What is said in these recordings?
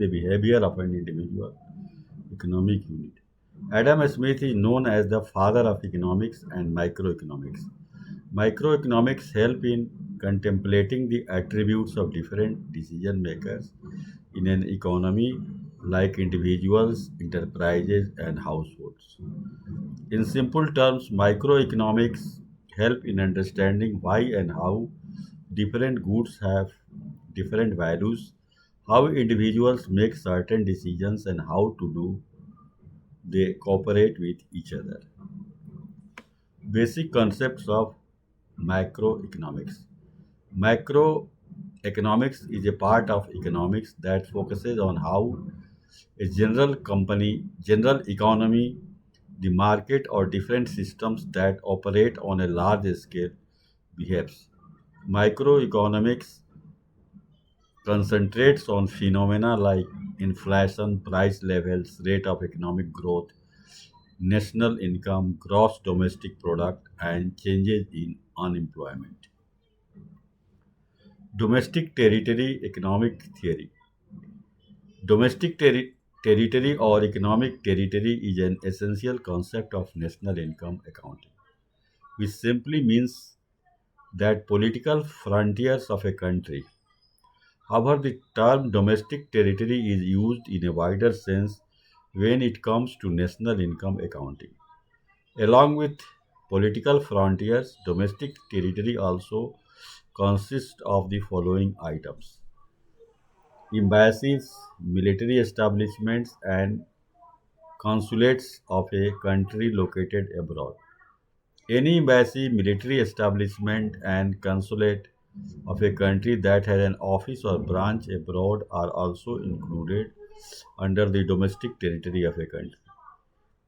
the behavior of an individual economic unit. Adam Smith is known as the father of economics and microeconomics. Microeconomics help in contemplating the attributes of different decision makers in an economy like individuals, enterprises, and households. In simple terms, microeconomics help in understanding why and how different goods have different values, how individuals make certain decisions, and how to do they cooperate with each other. Basic concepts of macroeconomics. Macroeconomics is a part of economics that focuses on how a general economy, the market, or different systems that operate on a large scale behaves. Microeconomics concentrates on phenomena like inflation, price levels, rate of economic growth, national income, gross domestic product, and changes in unemployment. Domestic territory economic theory. Territory or economic territory is an essential concept of national income accounting, which simply means that political frontiers of a country. However, the term domestic territory is used in a wider sense when it comes to national income accounting. Along with political frontiers, domestic territory also consists of the following items: embassies, military establishments, and consulates of a country located abroad. Any embassy, military establishment, and consulate of a country that has an office or branch abroad are also included under the domestic territory of a country.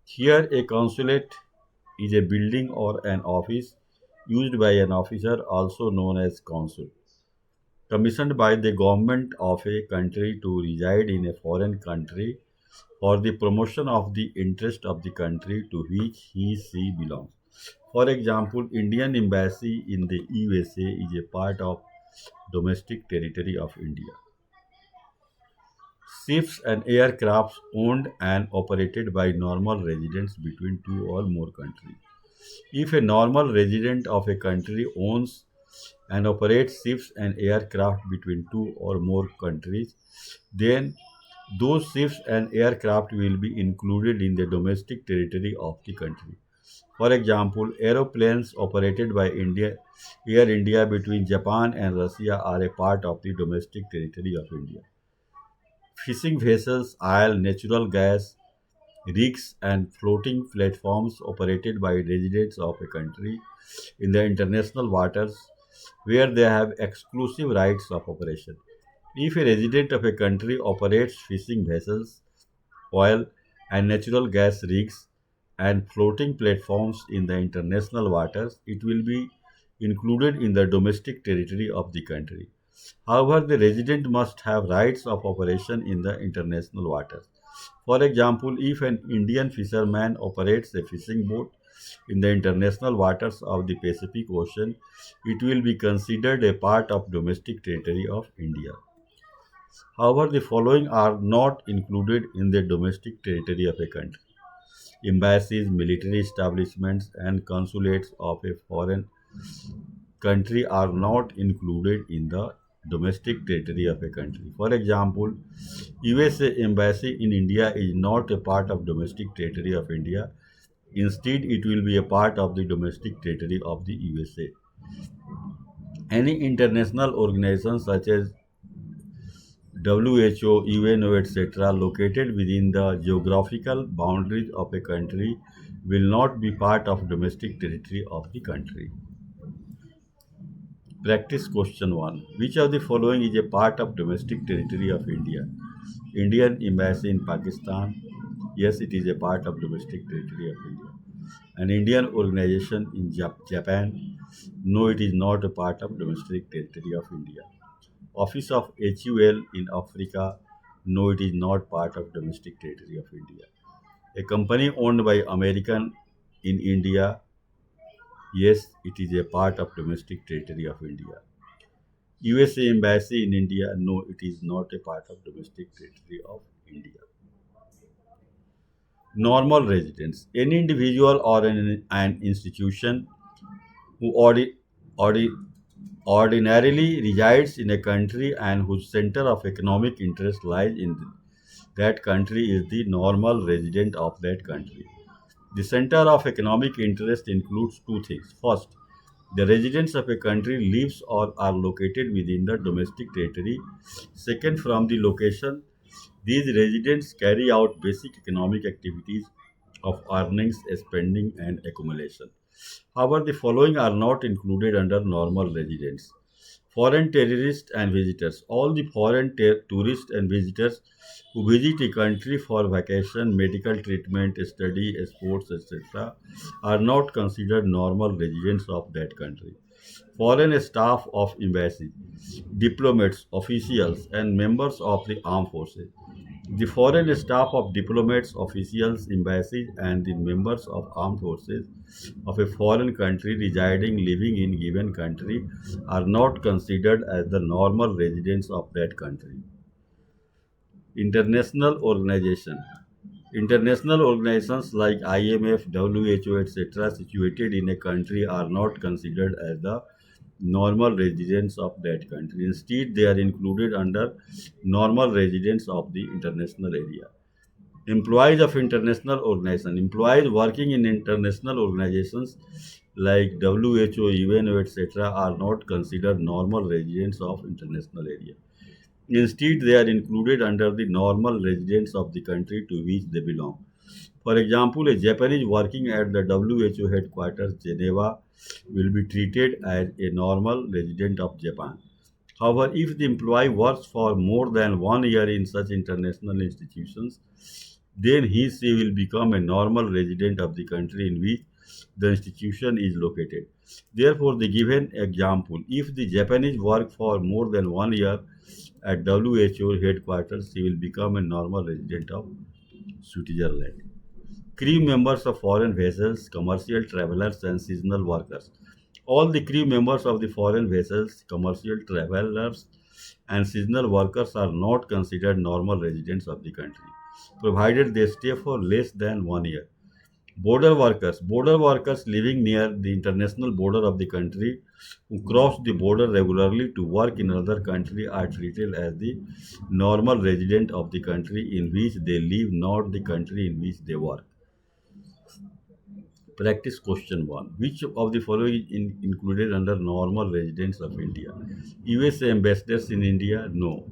Here, a consulate is a building or an office used by an officer, also known as consul, commissioned by the government of a country to reside in a foreign country for the promotion of the interest of the country to which he/she belongs. For example, Indian embassy in the USA is a part of domestic territory of India. Ships and aircrafts owned and operated by normal residents between two or more countries. If a normal resident of a country owns and operates ships and aircraft between two or more countries, then those ships and aircraft will be included in the domestic territory of the country. For example, aeroplanes operated by Air India between Japan and Russia are a part of the domestic territory of India. Fishing vessels, oil, natural gas, rigs, and floating platforms operated by residents of a country in the international waters where they have exclusive rights of operation. If a resident of a country operates fishing vessels, oil and natural gas rigs, and floating platforms in the international waters, it will be included in the domestic territory of the country. However, the resident must have rights of operation in the international waters. For example, if an Indian fisherman operates a fishing boat in the international waters of the Pacific Ocean, it will be considered a part of domestic territory of India. However, the following are not included in the domestic territory of a country: embassies, military establishments, and consulates of a foreign country are not included in the domestic territory of a country. For example, USA embassy in India is not a part of domestic territory of India. Instead, it will be a part of the domestic territory of the USA. Any international organization such as WHO, UNO, etc., located within the geographical boundaries of a country will not be part of domestic territory of the country. Practice question 1. Which of the following is a part of domestic territory of India? Indian embassy in Pakistan. Yes, it is a part of domestic territory of India. An Indian organization in Japan. No, it is not a part of domestic territory of India. Office of HUL in Africa. No, it is not part of domestic territory of India. A company owned by American in India. Yes, it is a part of domestic territory of India. USA Embassy in India, no, it is not a part of domestic territory of India. Normal residents, any individual or an institution who ordi- ordinarily resides in a country and whose center of economic interest lies in that country is the normal resident of that country. The center of economic interest includes two things. First, the residents of a country lives or are located within the domestic territory. Second, from the location, these residents carry out basic economic activities of earnings, spending, and accumulation. However, the following are not included under normal residents. Foreign terrorists and visitors. All the foreign tourists and visitors who visit a country for vacation, medical treatment, study, sports, etc., are not considered normal residents of that country. Foreign staff of embassies, diplomats, officials, and members of the armed forces. The foreign staff of diplomats, officials, embassies, and the members of armed forces of a foreign country residing living in given country are not considered as the normal residents of that country. International organization. International organizations like IMF, WHO, etc., situated in a country are not considered as the normal residents of that country. Instead, they are included under normal residents of the international area. Employees of international organizations, employees working in international organizations like WHO, UNO, etc., are not considered normal residents of international area. Instead, they are included under the normal residents of the country to which they belong. For example, a Japanese working at the WHO headquarters, Geneva, will be treated as a normal resident of Japan. However, if the employee works for more than 1 year in such international institutions, then he will become a normal resident of the country in which the institution is located. Therefore, the given example, if the Japanese work for more than 1 year at WHO headquarters, he will become a normal resident of Switzerland. Crew members of foreign vessels, commercial travelers, and seasonal workers. All the crew members of the foreign vessels, commercial travelers, and seasonal workers are not considered normal residents of the country, provided they stay for less than 1 year. Border workers living near the international border of the country who cross the border regularly to work in another country are treated as the normal resident of the country in which they live, not the country in which they work. Practice question 1. Which of the following is included under normal residents of India? USA ambassadors in India? No.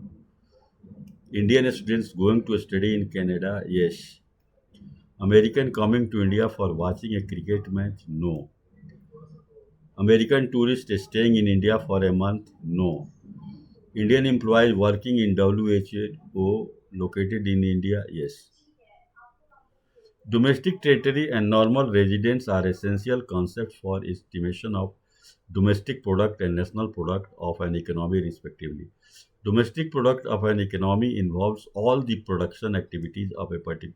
Indian students going to study in Canada? Yes. American coming to India for watching a cricket match? No. American tourists staying in India for a month? No. Indian employees working in WHO located in India? Yes. Domestic territory and normal residents are essential concepts for estimation of domestic product and national product of an economy respectively. Domestic product of an economy involves all the production activities of a particular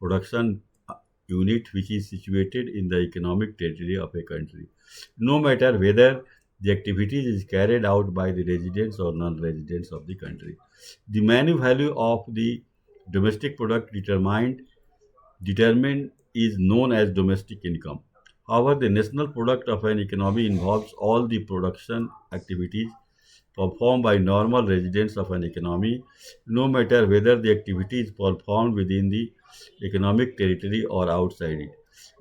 production unit which is situated in the economic territory of a country, no matter whether the activities is carried out by the residents or non-residents of the country. The money value of the domestic product determined is known as domestic income. However, the national product of an economy involves all the production activities performed by normal residents of an economy, no matter whether the activity is performed within the economic territory or outside it.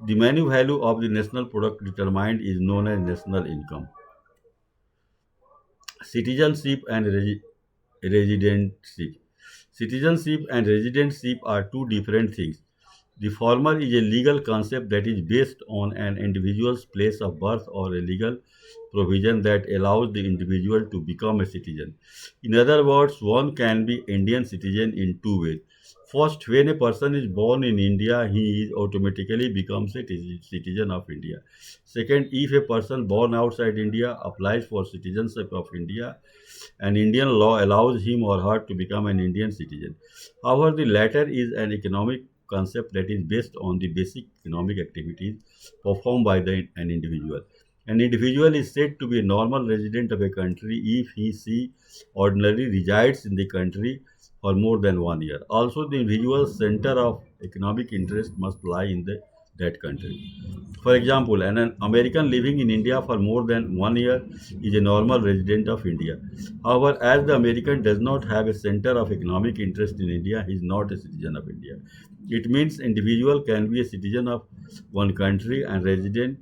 The money value of the national product determined is known as national income. Citizenship and residentship. Citizenship and residentship are two different things. The former is a legal concept that is based on an individual's place of birth or a legal provision that allows the individual to become a citizen. In other words, one can be Indian citizen in two ways. First, when a person is born in India, he is automatically becomes a citizen of India. Second, if a person born outside India applies for citizenship of India, an Indian law allows him or her to become an Indian citizen. However, the latter is an economic concept that is based on the basic economic activities performed by an individual. An individual is said to be a normal resident of a country if he ordinarily resides in the country for more than 1 year. Also, the individual's center of economic interest must lie in that country. For example, an American living in India for more than 1 year is a normal resident of India. However, as the American does not have a center of economic interest in India, he is not a citizen of India. It means individual can be a citizen of one country and resident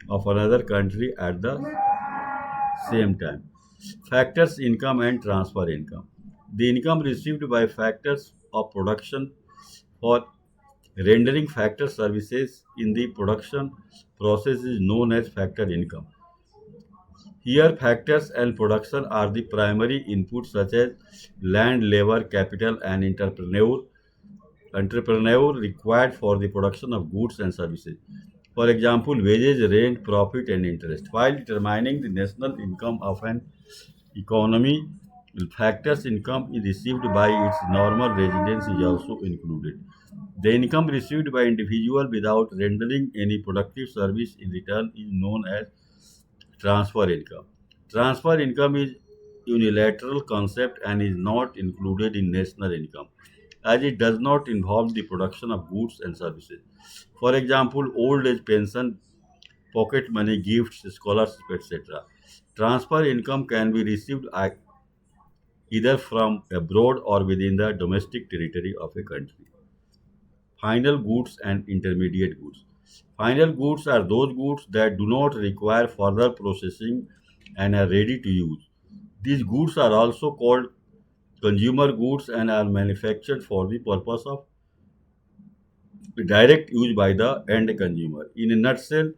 of another country at the same time. Factors income and transfer income. The income received by factors of production for rendering factor services in the production process is known as factor income. Here, factors and production are the primary inputs such as land, labor, capital, and entrepreneur required for the production of goods and services. For example, wages, rent, profit, and interest. While determining the national income of an economy, factors income is received by its normal residents is also included. The income received by individual without rendering any productive service in return is known as transfer income. Transfer income is unilateral concept and is not included in national income as it does not involve the production of goods and services. For example, old age pension, pocket money, gifts, scholarship, etc. Transfer income can be received either from abroad or within the domestic territory of a country. Final goods and intermediate goods. Final goods are those goods that do not require further processing and are ready to use. These goods are also called consumer goods and are manufactured for the purpose of direct use by the end consumer. In a nutshell,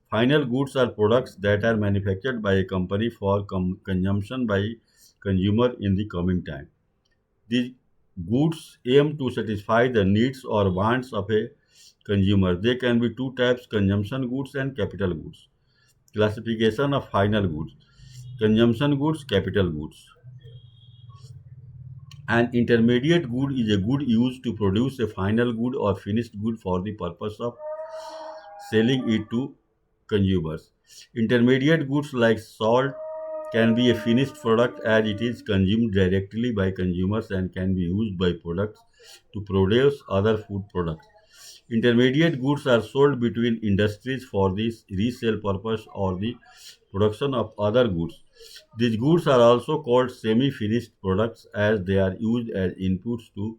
final goods are products that are manufactured by a company for consumption by consumer in the coming time. These goods aim to satisfy the needs or wants of a consumer. They can be two types: consumption goods and capital goods. Classification of final goods: consumption goods, capital goods. An intermediate good is a good used to produce a final good or finished good for the purpose of selling it to consumers. Intermediate goods like salt can be a finished product as it is consumed directly by consumers and can be used by products to produce other food products. Intermediate goods are sold between industries for the resale purpose or the production of other goods. These goods are also called semi-finished products as they are used as inputs to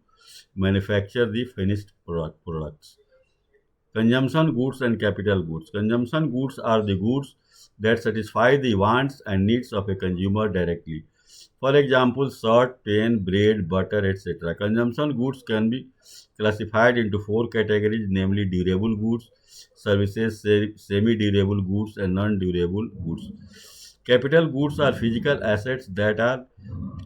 manufacture the finished products. Consumption goods and capital goods. Consumption goods are the goods that satisfy the wants and needs of a consumer directly. For example, salt, pen, bread, butter, etc. Consumption goods can be classified into four categories, namely durable goods, services, semi-durable goods, and non-durable goods. Capital goods are physical assets that are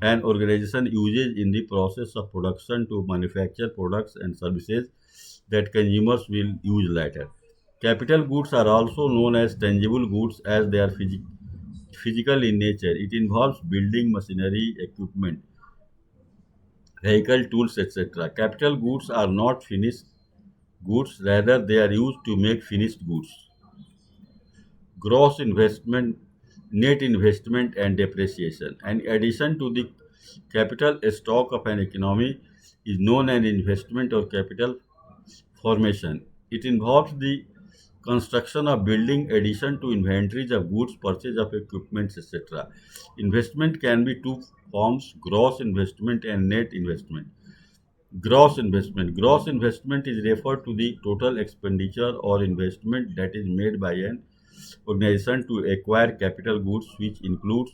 an organization uses in the process of production to manufacture products and services that consumers will use later. Capital goods are also known as tangible goods as they are physical in nature. It involves building machinery, equipment, vehicle tools, etc. Capital goods are not finished goods, rather, they are used to make finished goods. Gross investment, net investment, and depreciation. In addition to the capital stock of an economy is known as investment or capital formation. It involves the construction of building, addition to inventories of goods, purchase of equipment, etc. Investment can be two forms: gross investment and net investment. Gross investment. Gross investment is referred to the total expenditure or investment that is made by an organization to acquire capital goods, which includes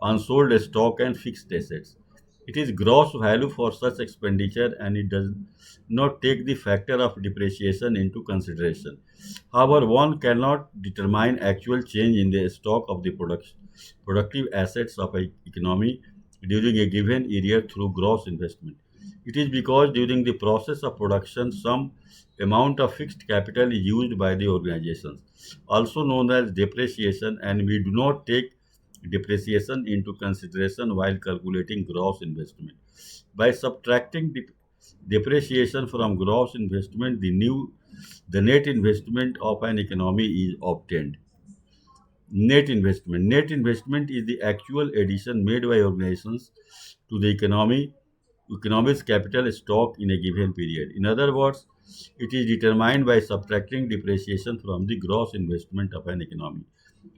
unsold stock and fixed assets. It is gross value for such expenditure and it does not take the factor of depreciation into consideration. However, one cannot determine actual change in the stock of the productive assets of an economy during a given year through gross investment. It is because during the process of production, some amount of fixed capital is used by the organizations, also known as depreciation, and we do not take depreciation into consideration while calculating gross investment. By subtracting depreciation from gross investment, the net investment of an economy is obtained. Net investment. Net investment is the actual addition made by organizations to the economy's capital stock in a given period. In other words, it is determined by subtracting depreciation from the gross investment of an economy.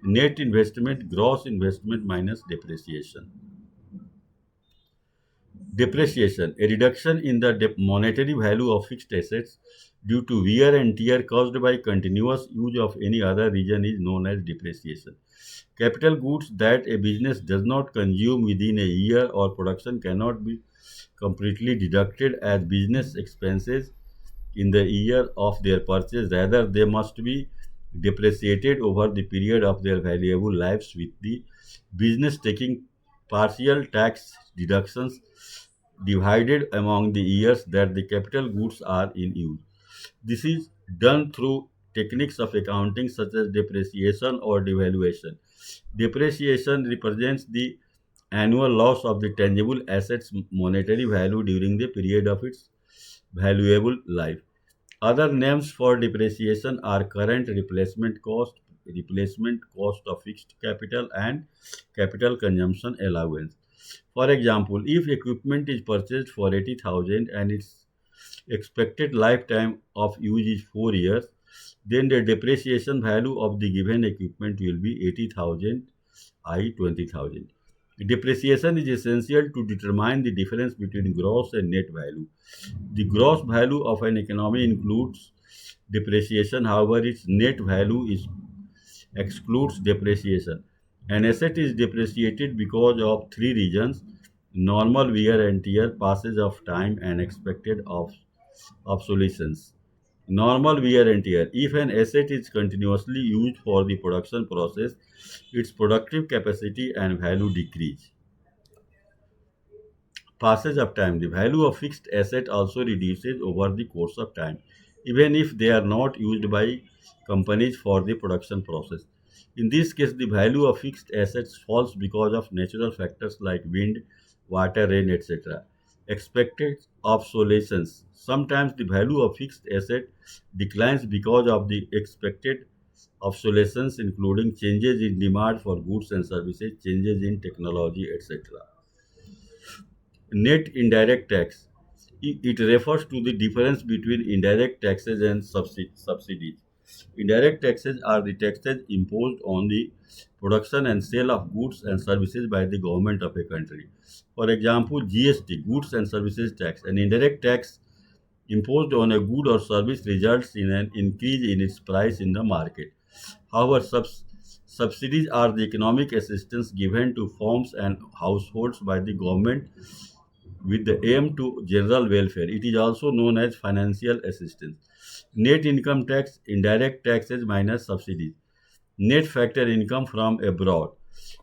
Net investment, gross investment minus depreciation. Depreciation, a reduction in the monetary value of fixed assets due to wear and tear caused by continuous use of any other region is known as depreciation. Capital goods that a business does not consume within a year or production cannot be completely deducted as business expenses in the year of their purchase. Rather, they must be depreciated over the period of their valuable lives, with the business taking partial tax deductions divided among the years that the capital goods are in use. This is done through techniques of accounting such as depreciation or devaluation. Depreciation represents the annual loss of the tangible asset's monetary value during the period of its valuable life. Other names for depreciation are current replacement cost of fixed capital, and capital consumption allowance. For example, if equipment is purchased for 80,000 and its expected lifetime of use is 4 years, then the depreciation value of the given equipment will be 80,000, i.e. 20,000. Depreciation is essential to determine the difference between gross and net value. The gross value of an economy includes depreciation, however, its net value is excludes depreciation. An asset is depreciated because of three reasons: normal wear and tear, passage of time, and expected obsolescence. Normal wear and tear. If an asset is continuously used for the production process, its productive capacity and value decrease. Passage of time. The value of fixed asset also reduces over the course of time, even if they are not used by companies for the production process. In this case, the value of fixed assets falls because of natural factors like wind, water, rain, etc. Expected obsolescence. Sometimes the value of fixed asset declines because of the expected obsolescence, including changes in demand for goods and services, changes in technology, etc. Net indirect tax. It refers to the difference between indirect taxes and subsidies. Indirect taxes are the taxes imposed on the production and sale of goods and services by the government of a country. For example, GST, goods and services tax. An indirect tax imposed on a good or service results in an increase in its price in the market. However, subsidies are the economic assistance given to firms and households by the government with the aim to general welfare. It is also known as financial assistance. Net income tax, indirect taxes minus subsidies. Net factor income from abroad.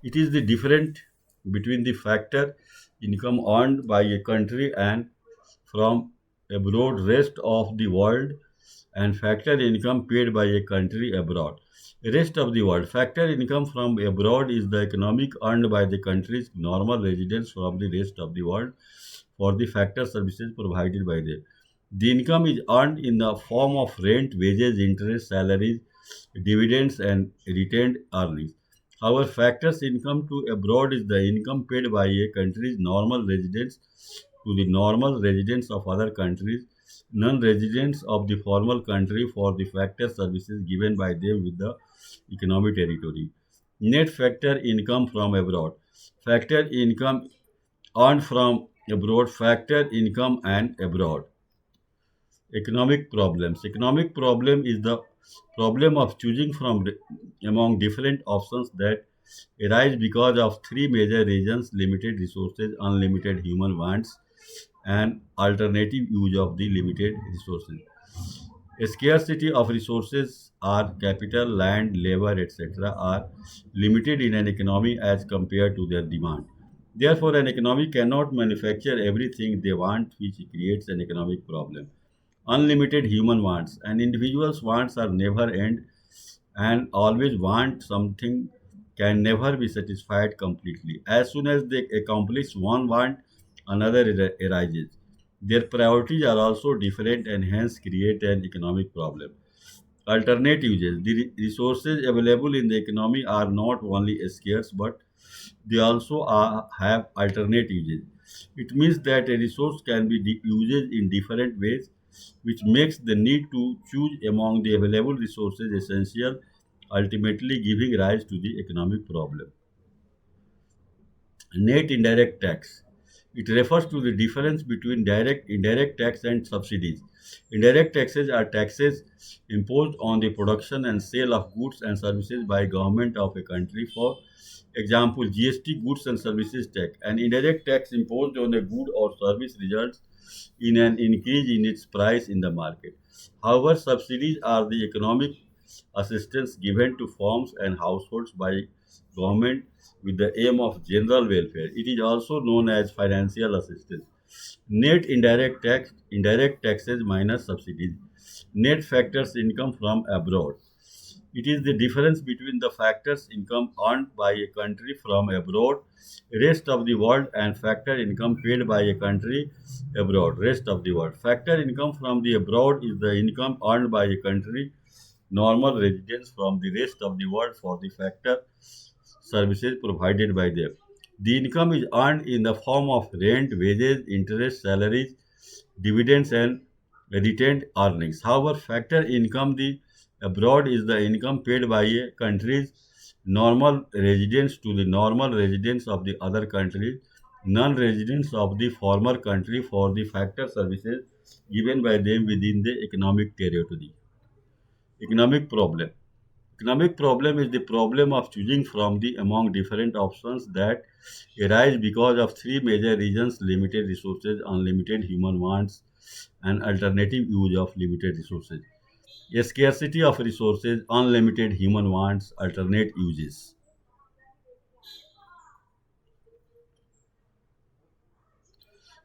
It is the difference between the factor income earned by a country and from abroad rest of the world, and factor income paid by a country abroad. Rest of the world. Factor income from abroad is the economic earned by the country's normal residents from the rest of the world for the factor services provided by them. The income is earned in the form of rent, wages, interest, salaries, dividends, and retained earnings. However, factors income to abroad is the income paid by a country's normal residents to the normal residents of other countries, non-residents of the formal country, for the factor services given by them with the economic territory. Net factor income from abroad. Factor income earned from abroad, factor income and abroad. Economic problems. Economic problem is the problem of choosing from among different options that arise because of three major reasons: limited resources, unlimited human wants, and alternative use of the limited resources. A scarcity of resources are capital, land, labor, etc. are limited in an economy as compared to their demand. Therefore, an economy cannot manufacture everything they want, which creates an economic problem. Unlimited human wants. An individual's wants are never end and always want something can never be satisfied completely. As soon as they accomplish one want, another arises. Their priorities are also different and hence create an economic problem. Alternate uses. The resources available in the economy are not only scarce but they also have alternate uses. It means that a resource can be used in different ways, which makes the need to choose among the available resources essential, ultimately giving rise to the economic problem. Net indirect tax. It refers to the difference between direct, indirect tax and subsidies. Indirect taxes are taxes imposed on the production and sale of goods and services by government of a country. For example, GST, goods and services tax. An indirect tax imposed on a good or service results in an increase in its price in the market. However, subsidies are the economic assistance given to firms and households by government with the aim of general welfare. It is also known as financial assistance. Net indirect taxes minus subsidies. Net factors income from abroad. It is the difference between the factors income earned by a country from abroad, rest of the world, and factor income paid by a country abroad, rest of the world. Factor income from the abroad is the income earned by a country normal residents from the rest of the world for the factor services provided by them. The income is earned in the form of rent, wages, interest, salaries, dividends, and retained earnings. However, factor income the abroad is the income paid by a country's normal residents to the normal residents of the other country, non-residents of the former country for the factor services given by them within the economic territory. Economic problem. Economic problem is the problem of choosing from the among different options that arise because of three major reasons: limited resources, unlimited human wants, and alternative use of limited resources. A scarcity of resources, unlimited human wants, alternate uses.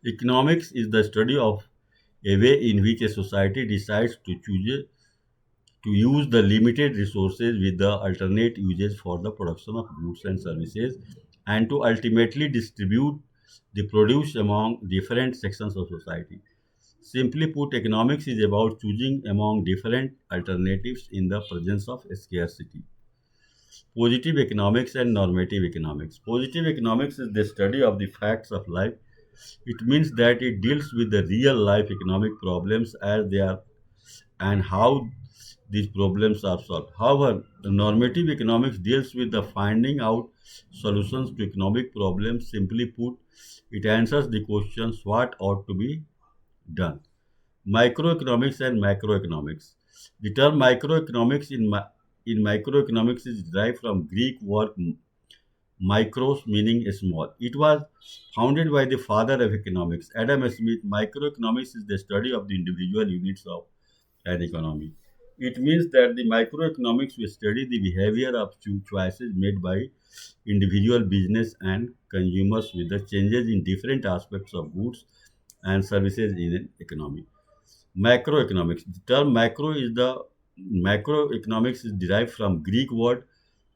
Economics is the study of a way in which a society decides to use the limited resources with the alternate uses for the production of goods and services and to ultimately distribute the produce among different sections of society. Simply put, economics is about choosing among different alternatives in the presence of scarcity. Positive economics and normative economics. Positive economics is the study of the facts of life. It means that it deals with the real life economic problems as they are and how these problems are solved. However, the normative economics deals with the finding out solutions to economic problems. Simply put, it answers the questions what ought to be done. Microeconomics and macroeconomics. The term microeconomics in microeconomics is derived from Greek word micros meaning small. It was founded by the father of economics, Adam Smith. Microeconomics is the study of the individual units of an economy. It means that the microeconomics will study the behavior of choices made by individual business and consumers with the changes in different aspects of goods and services in an economy. Macroeconomics. The term macroeconomics is derived from Greek word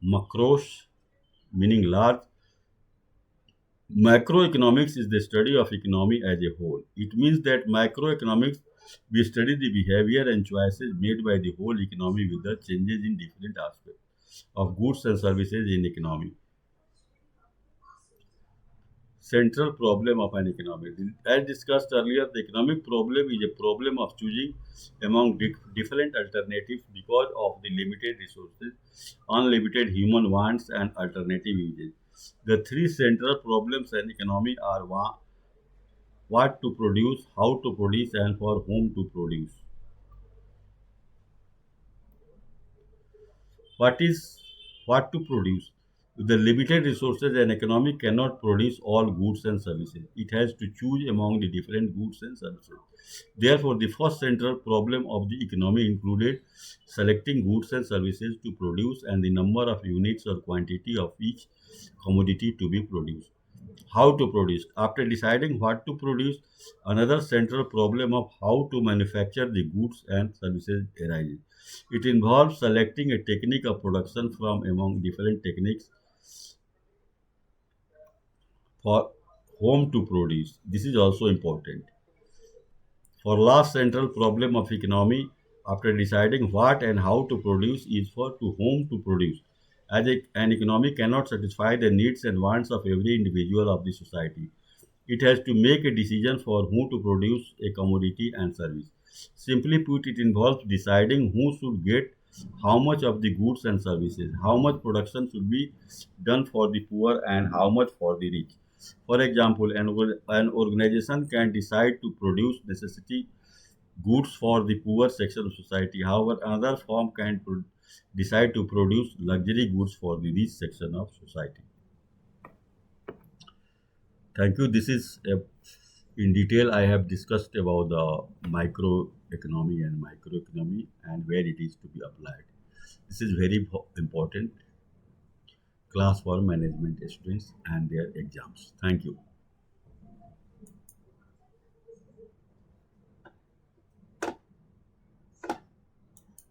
makros meaning large. Macroeconomics is the study of economy as a whole. It means that macroeconomics we study the behavior and choices made by the whole economy with the changes in different aspects of goods and services in economy. Central problem of an economy. As discussed earlier, the economic problem is a problem of choosing among different alternatives because of the limited resources, unlimited human wants, and alternative uses. The three central problems in economy are what to produce, how to produce, and for whom to produce. What is what to produce? With the limited resources, an economy cannot produce all goods and services. It has to choose among the different goods and services. Therefore, the first central problem of the economy included selecting goods and services to produce and the number of units or quantity of each commodity to be produced. How to produce? After deciding what to produce, another central problem of how to manufacture the goods and services arises. It involves selecting a technique of production from among different techniques for whom to produce. This is also important. For last central problem of economy after deciding what and how to produce is for to whom to produce. An economy cannot satisfy the needs and wants of every individual of the society. It has to make a decision for who to produce a commodity and service. Simply put, it involves deciding who should get how much of the goods and services, how much production should be done for the poor, and how much for the rich. For example, an organization can decide to produce necessity goods for the poor section of society. However, another firm can decide to produce luxury goods for the rich section of society. Thank you. This is in detail. I have discussed about the microeconomy and microeconomy and where it is to be applied. This is very important class for management students and their exams. Thank you.